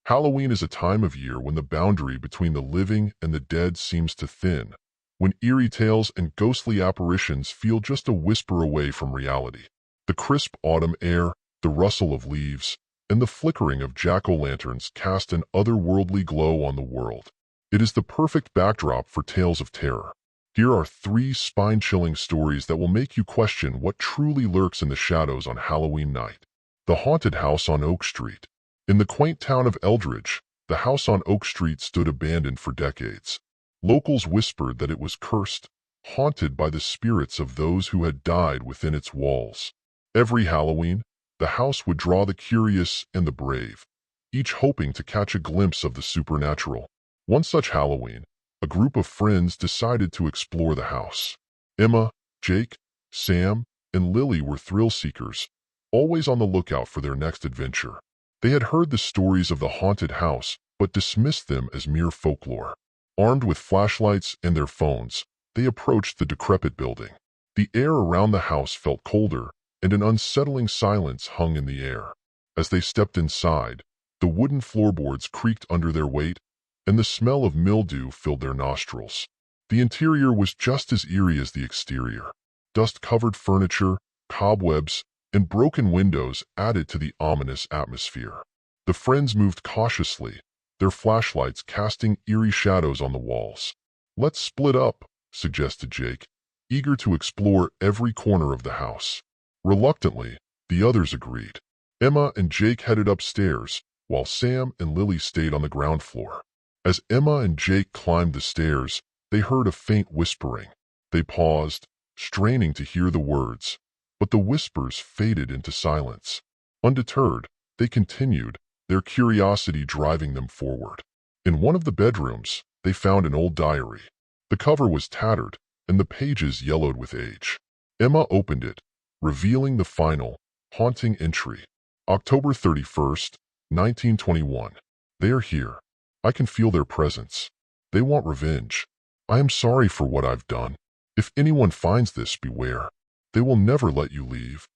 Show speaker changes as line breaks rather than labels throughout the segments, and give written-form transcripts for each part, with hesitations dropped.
Halloween is a time of year when the boundary between the living and the dead seems to thin, when eerie tales and ghostly apparitions feel just a whisper away from reality. The crisp autumn air, the rustle of leaves, and the flickering of jack-o'-lanterns cast an otherworldly glow on the world. It is the perfect backdrop for tales of terror. Here are three spine-chilling stories that will make you question what truly lurks in the shadows on Halloween night. The Haunted House on Oak Street. In the quaint town of Eldridge, the house on Oak Street stood abandoned for decades. Locals whispered that it was cursed, haunted by the spirits of those who had died within its walls. Every Halloween, the house would draw the curious and the brave, each hoping to catch a glimpse of the supernatural. One such Halloween, a group of friends decided to explore the house. Emma, Jake, Sam, and Lily were thrill seekers, always on the lookout for their next adventure. They had heard the stories of the haunted house, but dismissed them as mere folklore. Armed with flashlights and their phones, they approached the decrepit building. The air around the house felt colder, and an unsettling silence hung in the air. As they stepped inside, the wooden floorboards creaked under their weight, and the smell of mildew filled their nostrils. The interior was just as eerie as the exterior. Dust-covered furniture, cobwebs, and broken windows added to the ominous atmosphere. The friends moved cautiously, their flashlights casting eerie shadows on the walls. "Let's split up," suggested Jake, eager to explore every corner of the house. Reluctantly, the others agreed. Emma and Jake headed upstairs, while Sam and Lily stayed on the ground floor. As Emma and Jake climbed the stairs, they heard a faint whispering. They paused, straining to hear the words, but the whispers faded into silence. Undeterred, they continued, their curiosity driving them forward. In one of the bedrooms, they found an old diary. The cover was tattered, and the pages yellowed with age. Emma opened it, revealing the final, haunting entry. October 31st, 1921. They are here. I can feel their presence. They want revenge. I am sorry for what I've done. If anyone finds this, beware. They will never let you leave.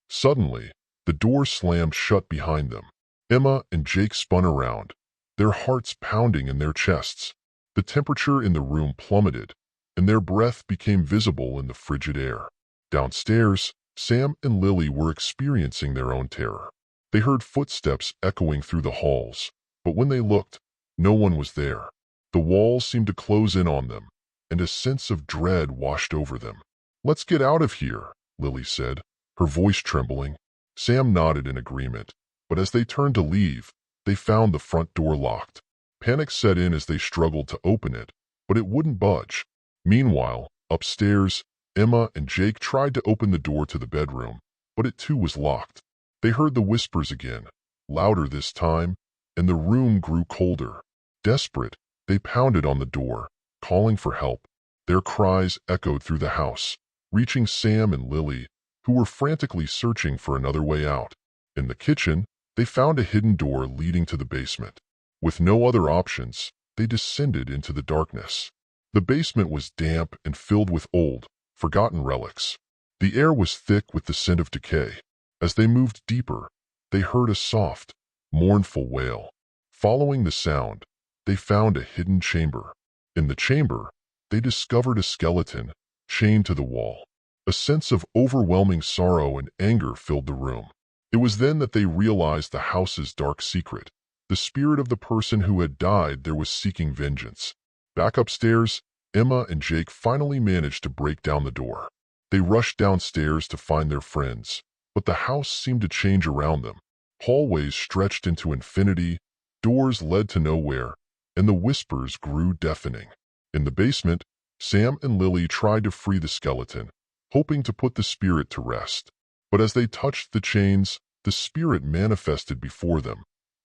Suddenly, the door slammed shut behind them. Emma and Jake spun around, their hearts pounding in their chests. The temperature in the room plummeted, and their breath became visible in the frigid air. Downstairs, Sam and Lily were experiencing their own terror. They heard footsteps echoing through the halls, but when they looked, no one was there. The walls seemed to close in on them, and a sense of dread washed over them. "Let's get out of here," Lily said, her voice trembling. Sam nodded in agreement, but as they turned to leave, they found the front door locked. Panic set in as they struggled to open it, but it wouldn't budge. Meanwhile, upstairs, Emma and Jake tried to open the door to the bedroom, but it too was locked. They heard the whispers again, louder this time, and the room grew colder. Desperate, they pounded on the door, calling for help. Their cries echoed through the house, reaching Sam and Lily, who were frantically searching for another way out. In the kitchen, they found a hidden door leading to the basement. With no other options, they descended into the darkness. The basement was damp and filled with old, forgotten relics. The air was thick with the scent of decay. As they moved deeper, they heard a soft, mournful wail. Following the sound, they found a hidden chamber. In the chamber, they discovered a skeleton, chained to the wall. A sense of overwhelming sorrow and anger filled the room. It was then that they realized the house's dark secret. The spirit of the person who had died there was seeking vengeance. Back upstairs, Emma and Jake finally managed to break down the door. They rushed downstairs to find their friends, but the house seemed to change around them. Hallways stretched into infinity, doors led to nowhere, and the whispers grew deafening. In the basement, Sam and Lily tried to free the skeleton, hoping to put the spirit to rest. But as they touched the chains, the spirit manifested before them,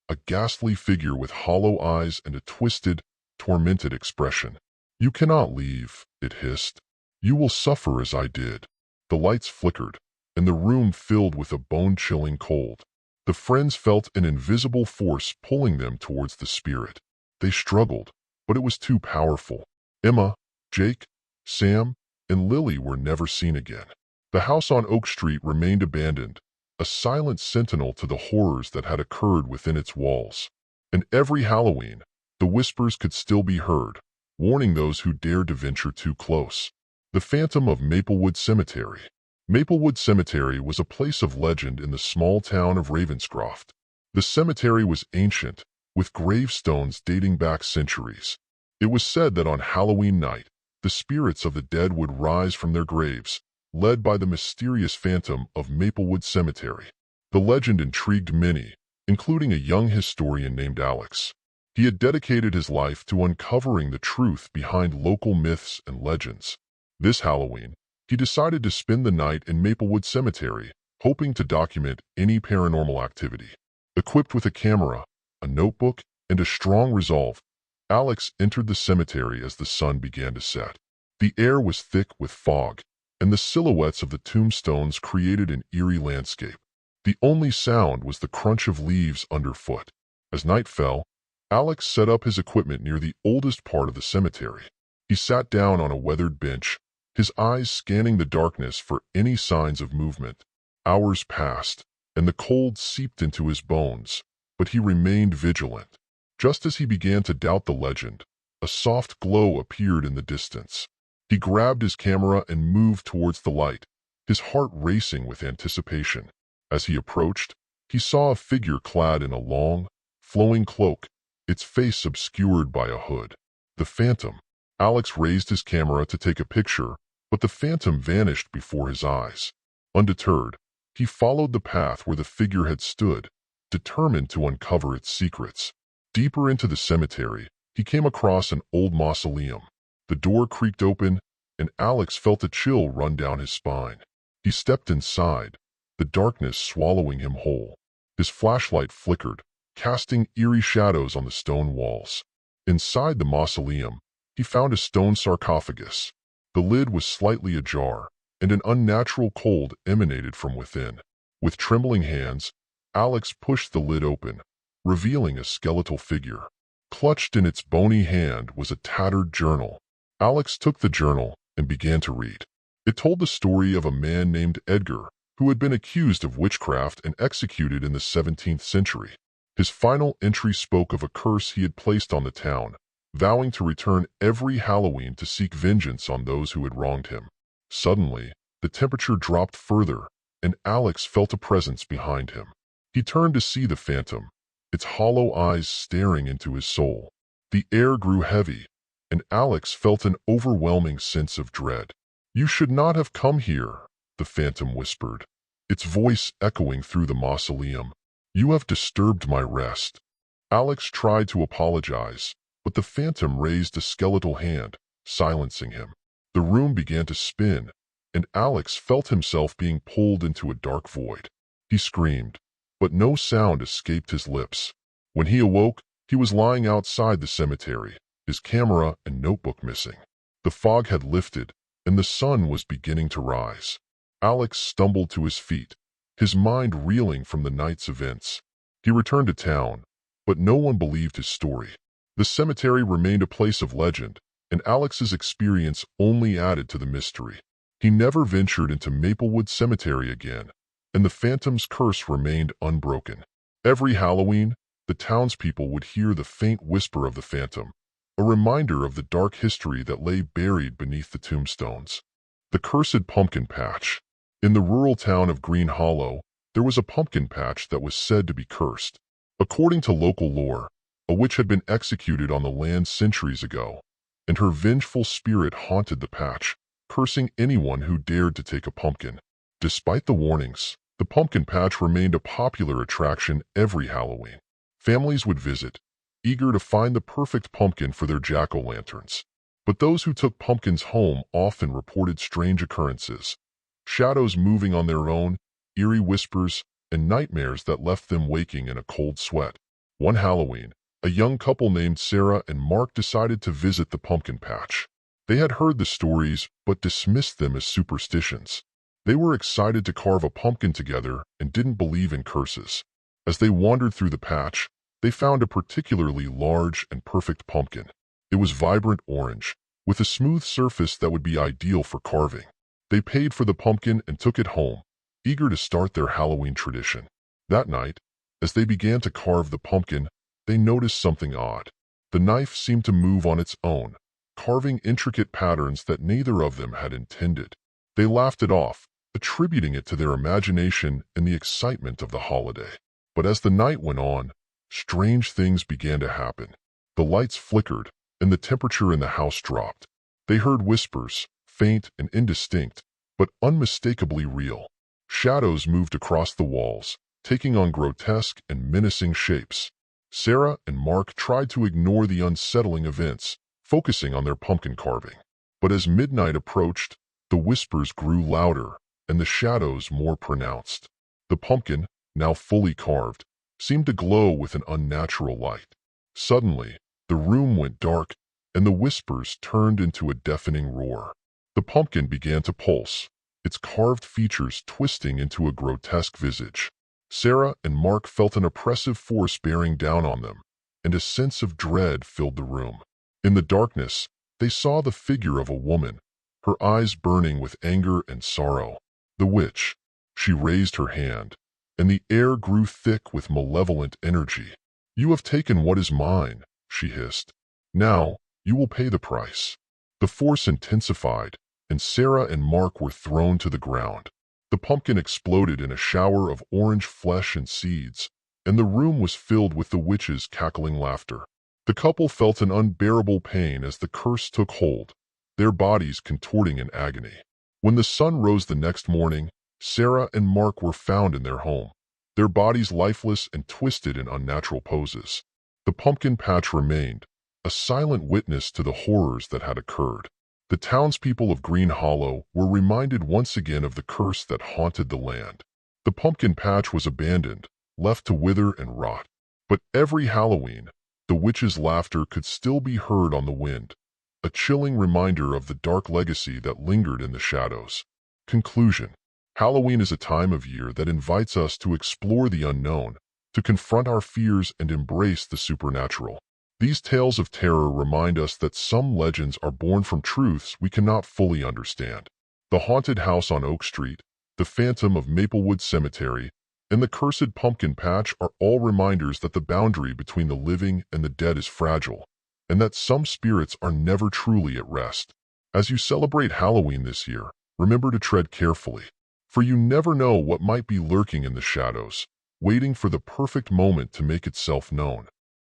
a ghastly figure with hollow eyes and a twisted, tormented expression. "You cannot leave," it hissed. "You will suffer as I did." The lights flickered, and the room filled with a bone-chilling cold. The friends felt an invisible force pulling them towards the spirit. They struggled, but it was too powerful. Emma, Jake, Sam, and Lily were never seen again. The house on Oak Street remained abandoned, a silent sentinel to the horrors that had occurred within its walls. And every Halloween, the whispers could still be heard, warning those who dared to venture too close. The Phantom of Maplewood Cemetery. Maplewood Cemetery was a place of legend in the small town of Ravenscroft. The cemetery was ancient, with gravestones dating back centuries. It was said that on Halloween night, the spirits of the dead would rise from their graves, led by the mysterious Phantom of Maplewood Cemetery. The legend intrigued many, including a young historian named Alex. He had dedicated his life to uncovering the truth behind local myths and legends. This Halloween, he decided to spend the night in Maplewood Cemetery, hoping to document any paranormal activity. Equipped with a camera, a notebook, and a strong resolve, Alex entered the cemetery as the sun began to set. The air was thick with fog, and the silhouettes of the tombstones created an eerie landscape. The only sound was the crunch of leaves underfoot. As night fell, Alex set up his equipment near the oldest part of the cemetery. He sat down on a weathered bench, his eyes scanning the darkness for any signs of movement. Hours passed, and the cold seeped into his bones, but he remained vigilant. Just as he began to doubt the legend, a soft glow appeared in the distance. He grabbed his camera and moved towards the light, his heart racing with anticipation. As he approached, he saw a figure clad in a long, flowing cloak, its face obscured by a hood. The Phantom. Alex raised his camera to take a picture, but the Phantom vanished before his eyes. Undeterred, he followed the path where the figure had stood, determined to uncover its secrets. Deeper into the cemetery, he came across an old mausoleum. The door creaked open, and Alex felt a chill run down his spine. He stepped inside, the darkness swallowing him whole. His flashlight flickered, casting eerie shadows on the stone walls. Inside the mausoleum, he found a stone sarcophagus. The lid was slightly ajar, and an unnatural cold emanated from within. With trembling hands, Alex pushed the lid open, revealing a skeletal figure. Clutched in its bony hand was a tattered journal. Alex took the journal and began to read. It told the story of a man named Edgar, who had been accused of witchcraft and executed in the 17th century. His final entry spoke of a curse he had placed on the town, vowing to return every Halloween to seek vengeance on those who had wronged him. Suddenly, the temperature dropped further, and Alex felt a presence behind him. He turned to see the Phantom, its hollow eyes staring into his soul. The air grew heavy, and Alex felt an overwhelming sense of dread. "You should not have come here," the Phantom whispered, its voice echoing through the mausoleum. "You have disturbed my rest." Alex tried to apologize, but the Phantom raised a skeletal hand, silencing him. The room began to spin, and Alex felt himself being pulled into a dark void. He screamed, but no sound escaped his lips. When he awoke, he was lying outside the cemetery, his camera and notebook missing. The fog had lifted, and the sun was beginning to rise. Alex stumbled to his feet, his mind reeling from the night's events. He returned to town, but no one believed his story. The cemetery remained a place of legend, and Alex's experience only added to the mystery. He never ventured into Maplewood Cemetery again, and the Phantom's curse remained unbroken. Every Halloween, the townspeople would hear the faint whisper of the Phantom, a reminder of the dark history that lay buried beneath the tombstones. The Cursed Pumpkin Patch. In the rural town of Green Hollow, there was a pumpkin patch that was said to be cursed. According to local lore, a witch had been executed on the land centuries ago, and her vengeful spirit haunted the patch, cursing anyone who dared to take a pumpkin. Despite the warnings, the pumpkin patch remained a popular attraction every Halloween. Families would visit, eager to find the perfect pumpkin for their jack-o'-lanterns. But those who took pumpkins home often reported strange occurrences, shadows moving on their own, eerie whispers, and nightmares that left them waking in a cold sweat. One Halloween, a young couple named Sarah and Mark decided to visit the pumpkin patch. They had heard the stories but dismissed them as superstitions. They were excited to carve a pumpkin together and didn't believe in curses. As they wandered through the patch, they found a particularly large and perfect pumpkin. It was vibrant orange, with a smooth surface that would be ideal for carving. They paid for the pumpkin and took it home, eager to start their Halloween tradition. That night, as they began to carve the pumpkin, they noticed something odd. The knife seemed to move on its own, carving intricate patterns that neither of them had intended. They laughed it off, attributing it to their imagination and the excitement of the holiday. But as the night went on, strange things began to happen. The lights flickered, and the temperature in the house dropped. They heard whispers, faint and indistinct, but unmistakably real. Shadows moved across the walls, taking on grotesque and menacing shapes. Sarah and Mark tried to ignore the unsettling events, focusing on their pumpkin carving. But as midnight approached, the whispers grew louder and the shadows more pronounced. The pumpkin, now fully carved, seemed to glow with an unnatural light. Suddenly, the room went dark and the whispers turned into a deafening roar. The pumpkin began to pulse, its carved features twisting into a grotesque visage. Sarah and Mark felt an oppressive force bearing down on them, and a sense of dread filled the room. In the darkness, they saw the figure of a woman, her eyes burning with anger and sorrow. The witch. She raised her hand, and the air grew thick with malevolent energy. "You have taken what is mine," she hissed. "Now, you will pay the price." The force intensified, and Sarah and Mark were thrown to the ground. The pumpkin exploded in a shower of orange flesh and seeds, and the room was filled with the witch's cackling laughter. The couple felt an unbearable pain as the curse took hold, their bodies contorting in agony. When the sun rose the next morning, Sarah and Mark were found in their home, their bodies lifeless and twisted in unnatural poses. The pumpkin patch remained, a silent witness to the horrors that had occurred. The townspeople of Green Hollow were reminded once again of the curse that haunted the land. The pumpkin patch was abandoned, left to wither and rot. But every Halloween, the witch's laughter could still be heard on the wind, a chilling reminder of the dark legacy that lingered in the shadows. Conclusion. Halloween is a time of year that invites us to explore the unknown, to confront our fears and embrace the supernatural. These tales of terror remind us that some legends are born from truths we cannot fully understand. The haunted house on Oak Street, the Phantom of Maplewood Cemetery, and the cursed pumpkin patch are all reminders that the boundary between the living and the dead is fragile, and that some spirits are never truly at rest. As you celebrate Halloween this year, remember to tread carefully, for you never know what might be lurking in the shadows, waiting for the perfect moment to make itself known.